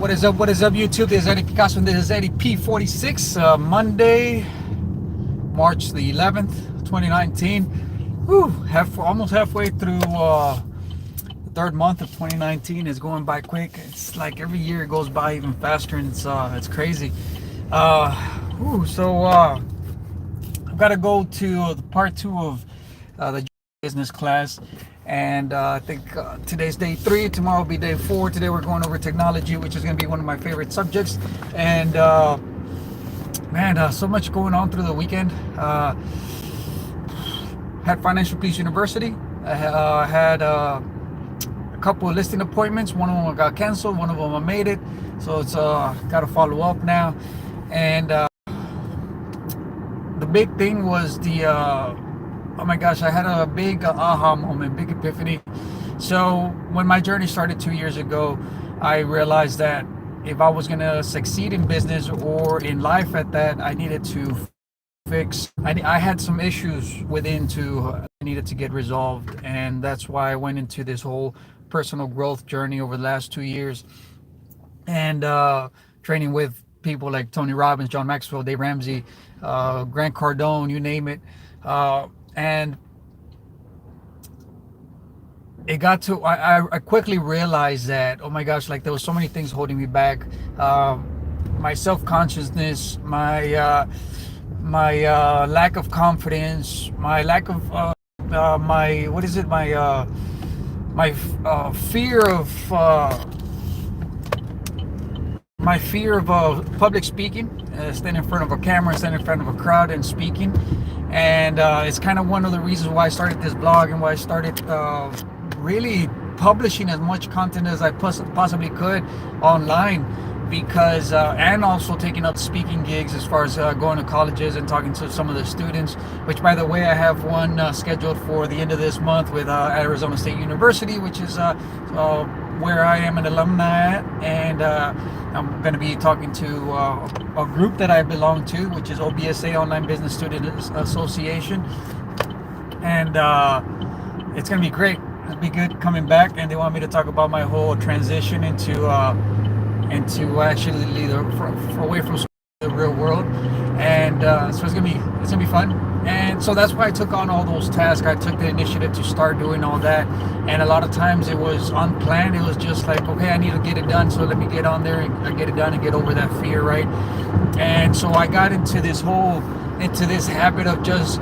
What is up? What is up, YouTube? This is Eddie Picasso, and this is EddieP 46, Monday, March the 11th, 2019. Whew, almost halfway through the third month of 2019. Is going by quick. It's like every year it goes by even faster, and it's crazy. I've got to go to the part 2 of the business class. And I think today's day 3, tomorrow will be day 4. Today we're going over technology, which is going to be one of my favorite subjects. And so much going on through the weekend. Had Financial Peace University. I had a couple of listing appointments. One of them got canceled. One of them I made it. So it's got to follow up now. And the big thing was oh my gosh, I had a big aha moment, big epiphany. So when my journey started 2 years ago, I realized that if I was going to succeed in business or in life at that, I needed to fix. I had some issues within I needed to get resolved. And that's why I went into this whole personal growth journey over the last 2 years. And training with people like Tony Robbins, John Maxwell, Dave Ramsey, Grant Cardone, you name it. And it got to, I quickly realized that, oh my gosh, like there was so many things holding me back. My self-consciousness, my lack of confidence, my lack of, my fear of public speaking, standing in front of a camera, standing in front of a crowd and speaking. And it's kind of one of the reasons why I started this blog and why I started really publishing as much content as I possibly could online, because and also taking up speaking gigs as far as going to colleges and talking to some of the students, which by the way I have one scheduled for the end of this month with Arizona State University, which is where I am an alumni at. And I'm going to be talking to a group that I belong to, which is OBSA, Online Business Student Association. And it's going to be great. It'll be good coming back. And they want me to talk about my whole transition into actually away from the real world. And so it's gonna be fun. And so that's why I took on all those tasks. I took the initiative to start doing all that. And a lot of times it was unplanned. It was just like, okay, I need to get it done, so let me get on there and get it done and get over that fear, right? And so I got into this habit of just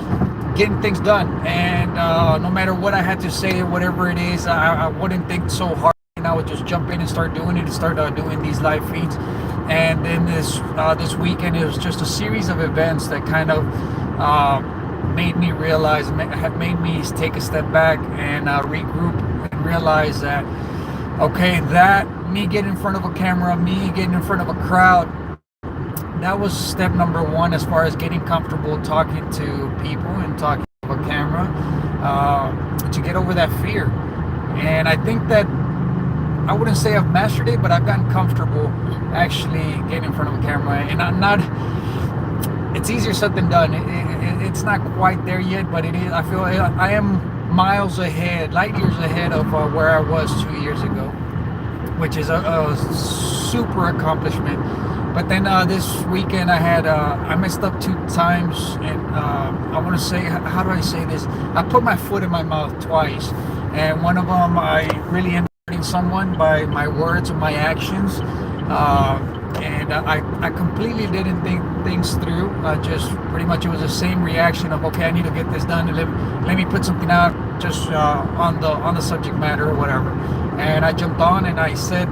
getting things done. And no matter what I had to say, whatever it is, I wouldn't think so hard. And I would just jump in and start doing it and start doing these live feeds. And then this weekend, it was just a series of events that kind of made me realize, made me take a step back and regroup and realize that, okay, that me getting in front of a camera, me getting in front of a crowd, that was step number 1 as far as getting comfortable talking to people and talking to a camera, to get over that fear. And I think that I wouldn't say I've mastered it, but I've gotten comfortable actually getting in front of a camera. And I'm not, it's easier said than done. It's not quite there yet, but it is. I feel I am miles ahead, light years ahead of where I was 2 years ago, which is a super accomplishment. But then this weekend I messed up 2 times, and I want to say, how do I say this? I put my foot in my mouth twice, and one of them I really ended up someone by my words and my actions, and I completely didn't think things through. Just pretty much it was the same reaction of, okay, I need to get this done, and let me put something out just on the subject matter or whatever. And I jumped on and I said,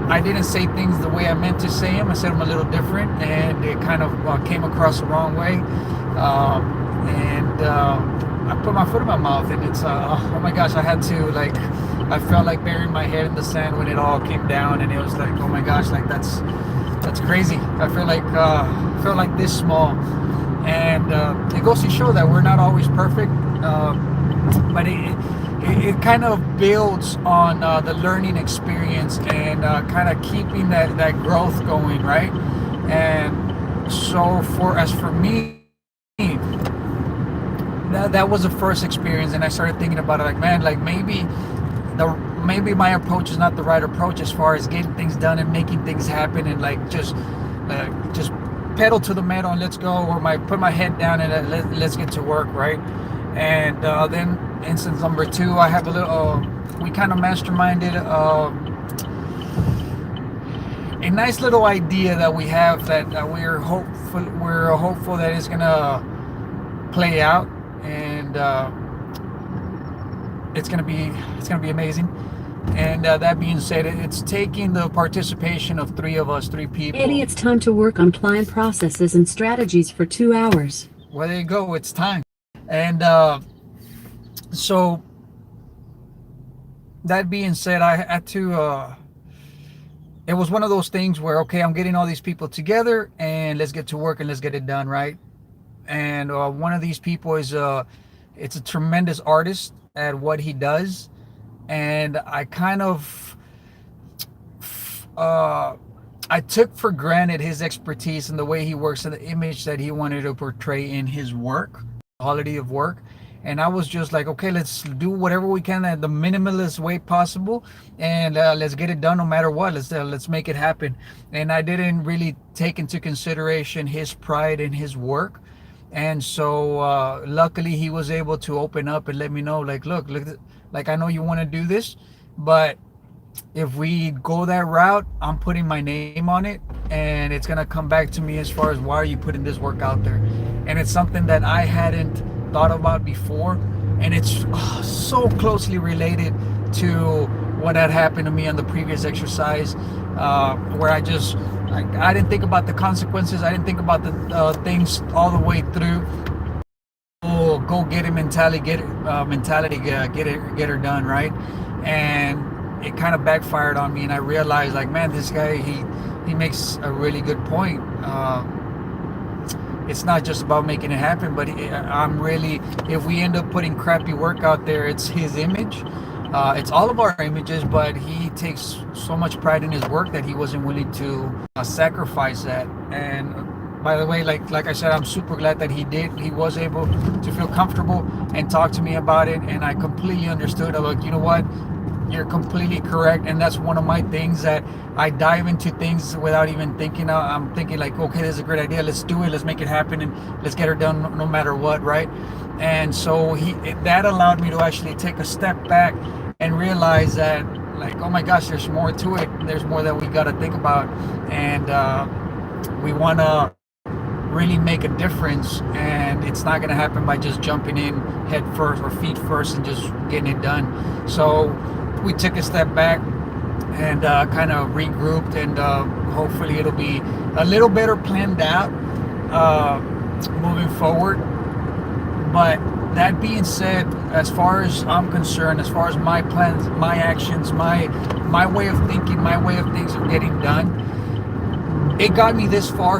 I didn't say things the way I meant to say them. I said them a little different, and it kind of came across the wrong way. I put my foot in my mouth, and it's oh my gosh, I felt like burying my head in the sand when it all came down, and it was like, oh my gosh, like that's crazy. I feel like this small, and it goes to show that we're not always perfect, but it kind of builds on the learning experience and kind of keeping that growth going, right? And so for me, that was the first experience, and I started thinking about it, like, man, like maybe maybe my approach is not the right approach as far as getting things done and making things happen, and like just pedal to the metal and let's go, or my put my head down and let's get to work, right? And then instance number two, I have a little we kind of masterminded a nice little idea that we have that we're hopeful that it's gonna play out, and it's gonna be amazing. And that being said, it's taking the participation of three people. Eddie, it's time to work on client processes and strategies for 2 hours. Well, there you go. It's time. And so that being said, I had to. It was one of those things where, okay, I'm getting all these people together, and let's get to work and let's get it done, right? And one of these people is it's a tremendous artist at what he does, and I kind of I took for granted his expertise and the way he works and the image that he wanted to portray in his work, quality of work. And I was just like, okay, let's do whatever we can at the minimalist way possible, and let's get it done no matter what. Let's make it happen. And I didn't really take into consideration his pride in his work, and so luckily he was able to open up and let me know, like, look, like, I know you want to do this, but if we go that route, I'm putting my name on it, and it's gonna come back to me as far as why are you putting this work out there. And it's something that I hadn't thought about before, and it's so closely related to what had happened to me on the previous exercise, where I didn't think about the consequences. I didn't think about the things all the way through. Oh, go get it mentality, get her done, right? And it kind of backfired on me, and I realized, like, man, this guy, he makes a really good point. It's not just about making it happen, but if we end up putting crappy work out there, it's his image. It's all of our images, but he takes so much pride in his work that he wasn't willing to sacrifice that. And by the way, like I said, I'm super glad that he did. He was able to feel comfortable and talk to me about it, and I completely understood. I'm like, you know what? You're completely correct. And that's one of my things, that I dive into things without even thinking. I'm thinking like, okay, this is a great idea. Let's do it. Let's make it happen, and let's get her done no matter what, right? And so that allowed me to actually take a step back and realize that, like, oh my gosh, there's more to it. There's more that we got to think about, and we want to really make a difference, and it's not going to happen by just jumping in head first or feet first and just getting it done. So we took a step back and kind of regrouped, and hopefully it'll be a little better planned out moving forward. But that being said, as far as I'm concerned, as far as my plans, my actions, my way of thinking, my way of things are getting done, it got me this far.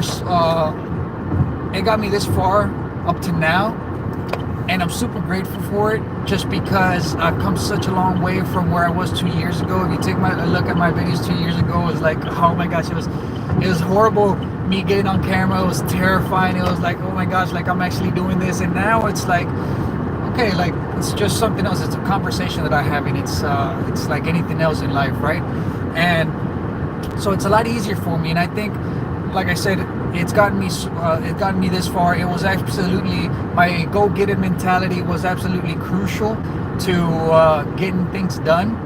It got me this far up to now, and I'm super grateful for it, just because I've come such a long way from where I was 2 years ago. If you take a look at my videos 2 years ago, it was like, oh my gosh, it was horrible. Me getting on camera, it was terrifying. It was like, oh my gosh, like, I'm actually doing this. And now it's like, okay, like, it's just something else. It's a conversation that I have, and it's like anything else in life, right? And so it's a lot easier for me, and I think, like I said, it's gotten me this far. It was absolutely, my go get it mentality was absolutely crucial to getting things done.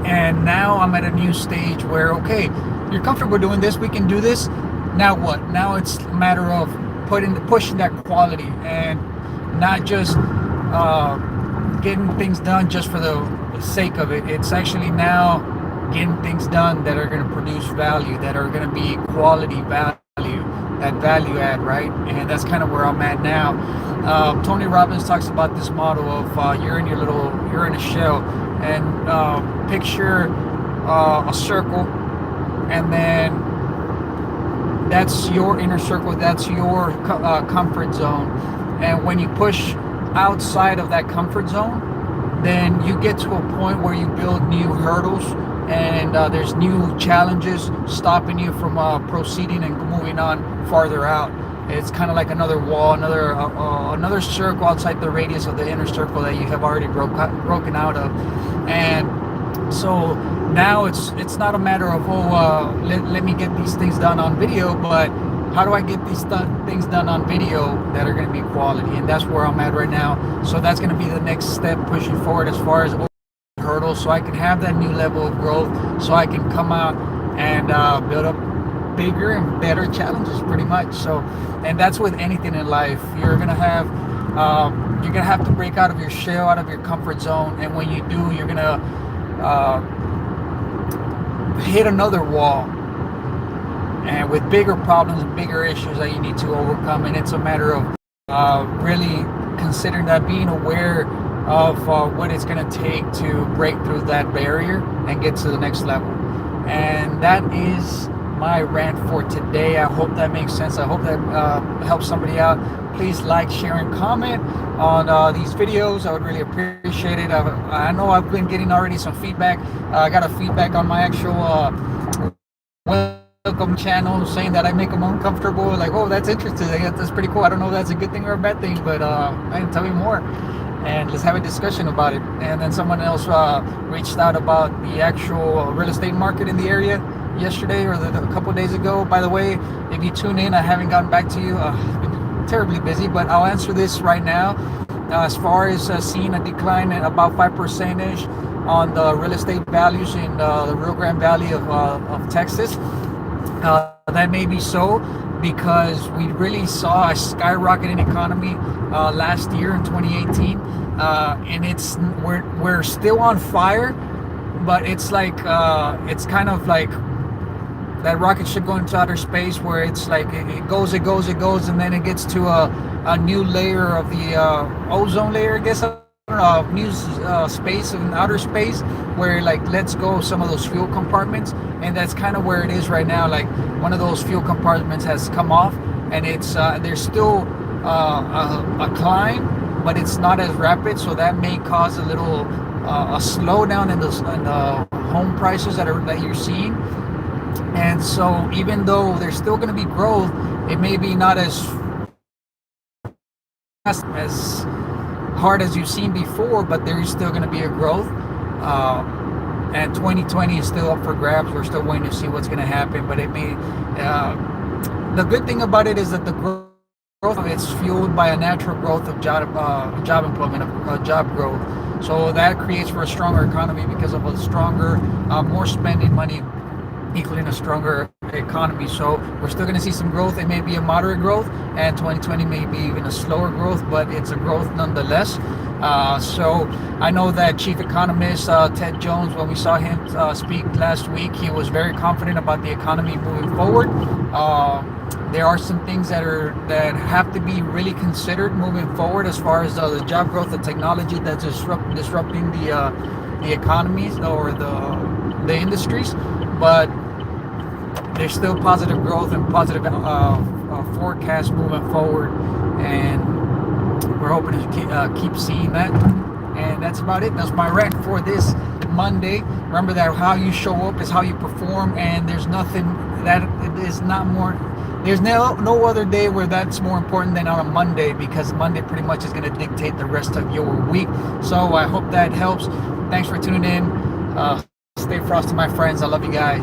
And now I'm at a new stage where, okay, you're comfortable doing this, we can do this. Now what? Now it's a matter of pushing that quality, and not just getting things done just for the sake of it. It's actually now getting things done that are going to produce value, that are going to be quality value, that value add, right? And that's kind of where I'm at now. Tony Robbins talks about this model of you're in a shell, and picture a circle, and then that's your inner circle, that's your comfort zone. And when you push outside of that comfort zone, then you get to a point where you build new hurdles, and there's new challenges stopping you from proceeding and moving on farther out. It's kind of like another wall, another circle outside the radius of the inner circle that you have already broken out of. And So now it's not a matter of let me get these things done on video, but how do I get these things done on video that are going to be quality? And that's where I'm at right now. So that's going to be the next step pushing forward as far as hurdles, so I can have that new level of growth, so I can come out and build up bigger and better challenges, pretty much. So, and that's with anything in life. You're gonna have to break out of your shell, out of your comfort zone, and when you do, you're gonna hit another wall, and with bigger problems and bigger issues that you need to overcome. And it's a matter of really considering that, being aware of what it's going to take to break through that barrier and get to the next level. And that is my rant for today. I hope that makes sense. I hope that helps somebody out. Please like, share, and comment on these videos. I would really appreciate it. I know I've been getting already some feedback. I got a feedback on my actual welcome channel saying that I make them uncomfortable. Like, oh, that's interesting. That's pretty cool. I don't know if that's a good thing or a bad thing, but tell me more. And let's have a discussion about it. And then someone else reached out about the actual real estate market in the area yesterday or a couple days ago. By the way, if you tune in, I haven't gotten back to you. I've been terribly busy, but I'll answer this right now. As far as seeing a decline at about 5% on the real estate values in the Rio Grande Valley of Texas, that may be so, because we really saw a skyrocketing economy last year in 2018, and we're still on fire, but it's like it's kind of like that rocket ship going into outer space, where it's like it goes, and then it gets to a new layer of the ozone layer, I guess. New space in outer space, where like lets go of some of those fuel compartments, and that's kind of where it is right now. Like one of those fuel compartments has come off, and it's there's still a climb, but it's not as rapid, so that may cause a little a slowdown in the home prices that you're seeing. And so even though there's still going to be growth, it may be not as hard as you've seen before, but there is still going to be a growth. And 2020 is still up for grabs. We're still waiting to see what's going to happen, but it may. The good thing about it is that the growth of it's fueled by a natural growth of job employment, of job growth. So that creates for a stronger economy because of a stronger, more spending money equaling a stronger economy. So we're still going to see some growth. It may be a moderate growth, and 2020 may be even a slower growth, but it's a growth nonetheless. So I know that chief economist Ted Jones, when we saw him speak last week, he was very confident about the economy moving forward. There are some things that have to be really considered moving forward, as far as the job growth, the technology that's disrupting the economies or the industries, but there's still positive growth and positive forecast moving forward, and we're hoping to keep seeing that. And that's about it. That's my rant for this Monday. Remember that how you show up is how you perform, and there's nothing that is not more. There's no other day where that's more important than on a Monday, because Monday pretty much is going to dictate the rest of your week. So I hope that helps. Thanks for tuning in. Stay frosty, my friends. I love you guys.